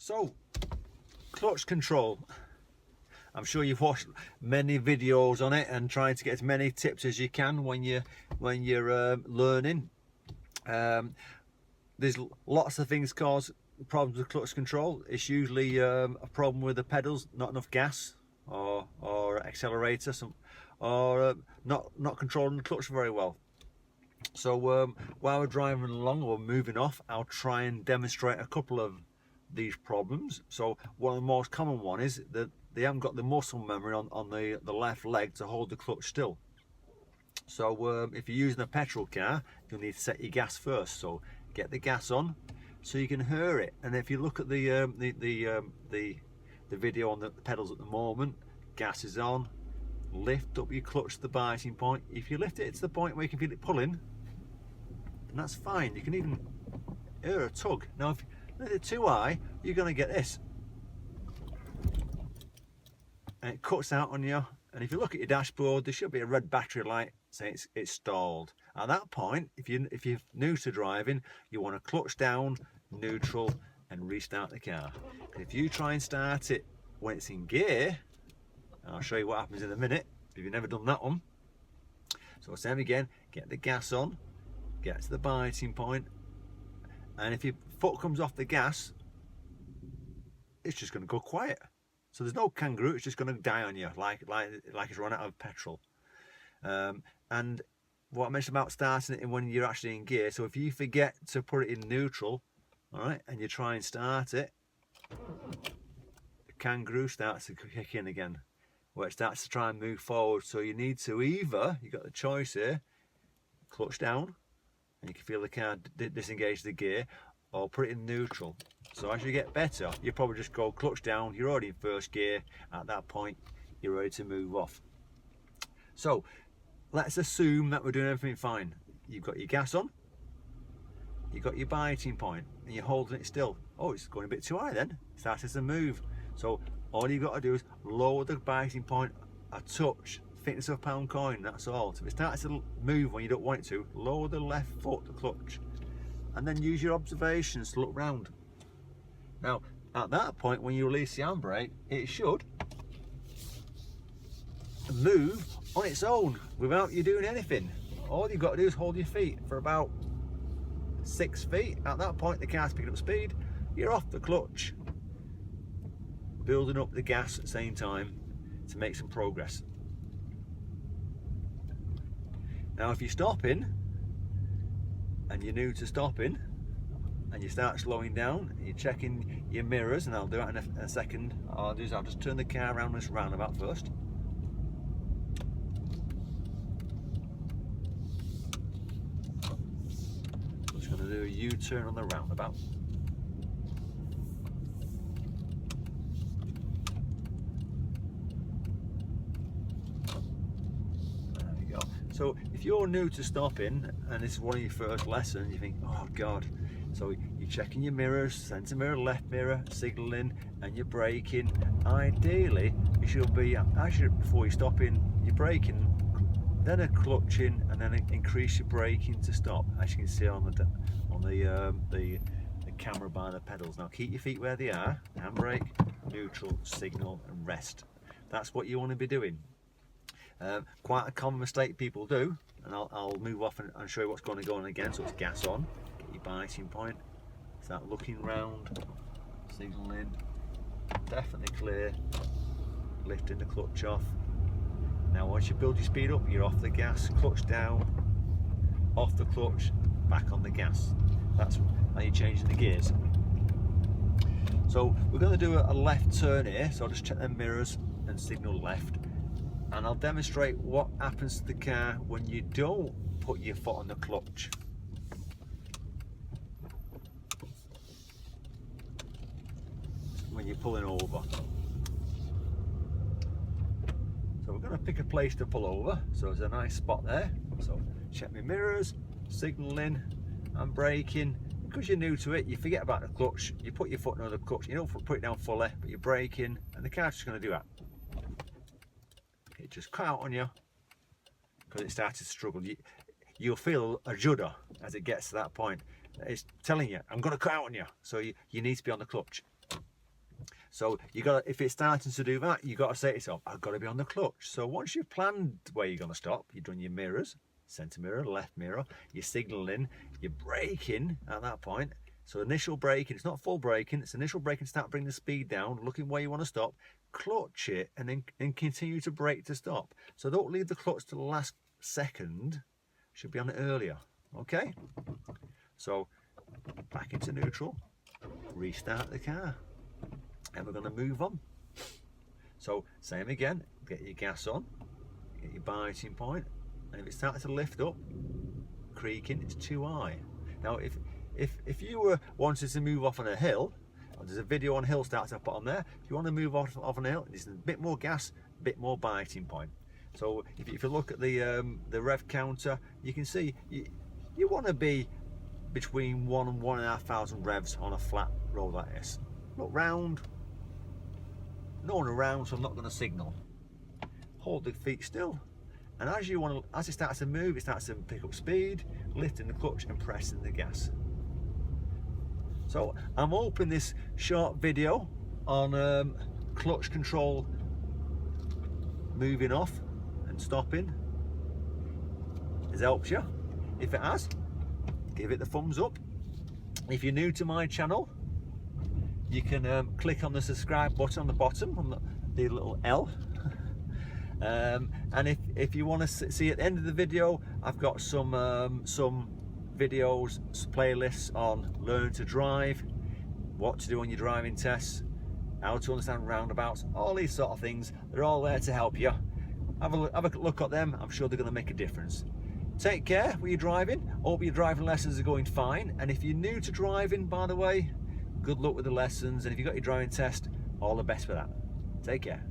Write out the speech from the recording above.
So, clutch control. I'm sure you've watched many videos on it and trying to get as many tips as you can when you're learning. There's lots of things cause problems with clutch control. It's usually a problem with the pedals, not enough gas or accelerator, or not controlling the clutch very well. So while we're driving along or moving off, I'll try and demonstrate a couple of these problems. So one of the most common one is that they haven't got the muscle memory on the left leg to hold the clutch still. So if you're using a petrol car, you'll need to set your gas first. So get the gas on so you can hear it. And if you look at the video on the pedals at the moment, gas is on. Lift up your clutch to the biting point. If you lift it to the point where you can feel it pulling, then that's fine. You can even hear a tug. Now if you lift it too high, you're going to get this, and it cuts out on you. And if you look at your dashboard, there should be a red battery light saying it's stalled. At that point, if you're new to driving, you want to clutch down, neutral, and restart the car. If you try and start it when it's in gear, I'll show you what happens in a minute if you've never done that one. So same again, get the gas on, get to the biting point, and if your foot comes off the gas, it's just going to go quiet. So there's no kangaroo, it's just going to die on you like it's run out of petrol. And what I mentioned about starting it when you're actually in gear, so if you forget to put it in neutral, all right, and you try and start it, the kangaroo starts to kick in again, where it starts to try and move forward. So you need to either, you've got the choice here, clutch down, and you can feel the car disengage the gear, or put it in neutral. So as you get better, you probably just go clutch down, you're already in first gear. At that point, you're ready to move off. So let's assume that we're doing everything fine. You've got your gas on, you've got your biting point, and you're holding it still. Oh, it's going a bit too high then. It starts to move. So all you've got to do is lower the biting point a touch, thickness of a pound coin, that's all. So if it starts to move when you don't want it to, lower the left foot, the clutch, and then use your observations to look round. Now, at that point, when you release the handbrake, it should move on its own without you doing anything. All you've got to do is hold your feet for about 6 feet. At that point, the car's picking up speed. You're off the clutch, building up the gas at the same time to make some progress. Now, if you're stopping and you're new to stopping, and you start slowing down, you're checking your mirrors, and I'll do that in a second. All I'll do is I'll just turn the car around this roundabout first. I'm just going to do a U-turn on the roundabout. There we go. So if you're new to stopping and this is one of your first lessons, you think, oh God. So you're checking your mirrors, centre mirror, left mirror, signalling, and you're braking. Ideally, you should be, actually before you're stopping, you're braking, then a clutching, and then increase your braking to stop. As you can see on the camera by the pedals. Now keep your feet where they are, handbrake, neutral, signal, and rest. That's what you want to be doing. Quite a common mistake people do, and I'll move off and show you what's going to go on again. So it's gas on, get your biting point, start looking round, signalling, definitely clear, lifting the clutch off. Now once you build your speed up, you're off the gas, clutch down, off the clutch, back on the gas. That's how you're changing the gears. So we're going to do a left turn here, so I'll just check the mirrors and signal left. And I'll demonstrate what happens to the car when you don't put your foot on the clutch. When you're pulling over. So we're going to pick a place to pull over. So there's a nice spot there. So check my mirrors, signalling, and braking. Because you're new to it, you forget about the clutch. You put your foot on the clutch. You don't put it down fully, but you're braking, and the car's just going to do that. It just cut out on you because it started to struggle. You'll feel a judder as it gets to that point. It's telling you, I'm going to cut out on you. So you need to be on the clutch. So you got, if it's starting to do that, you got to say to yourself, I've got to be on the clutch. So once you've planned where you're going to stop, you've done your mirrors, centre mirror, left mirror, you're signalling, you're braking at that point. So initial braking, it's not full braking, it's initial braking, start bringing the speed down, looking where you want to stop, clutch it, and then continue to brake to stop. So don't leave the clutch to the last second, should be on it earlier, okay? So back into neutral, restart the car, and we're going to move on. So same again, get your gas on, get your biting point, and if it starts to lift up, creaking, it's too high. Now if you were wanting to move off on a hill, there's a video on hill starts I put on there. If you want to move off on a hill, there's a bit more gas, a bit more biting point. So if you look at the rev counter, you can see you want to be between 1,000 and 1,500 revs on a flat road like this. Look round, no one around, so I'm not going to signal. Hold the feet still, and as it starts to move, it starts to pick up speed, lifting the clutch and pressing the gas. So I'm hoping this short video on clutch control, moving off and stopping, has helped you. If it has, give it the thumbs up. If you're new to my channel, you can click on the subscribe button on the bottom, on the little L. And if you want to see at the end of the video, I've got some videos, playlists on learn to drive, what to do on your driving tests, how to understand roundabouts, all these sort of things. They're all there to help you. Have a look at them. I'm sure they're going to make a difference. Take care when you're driving. Hope your driving lessons are going fine. And if you're new to driving, by the way, good luck with the lessons. And if you've got your driving test, all the best for that. Take care.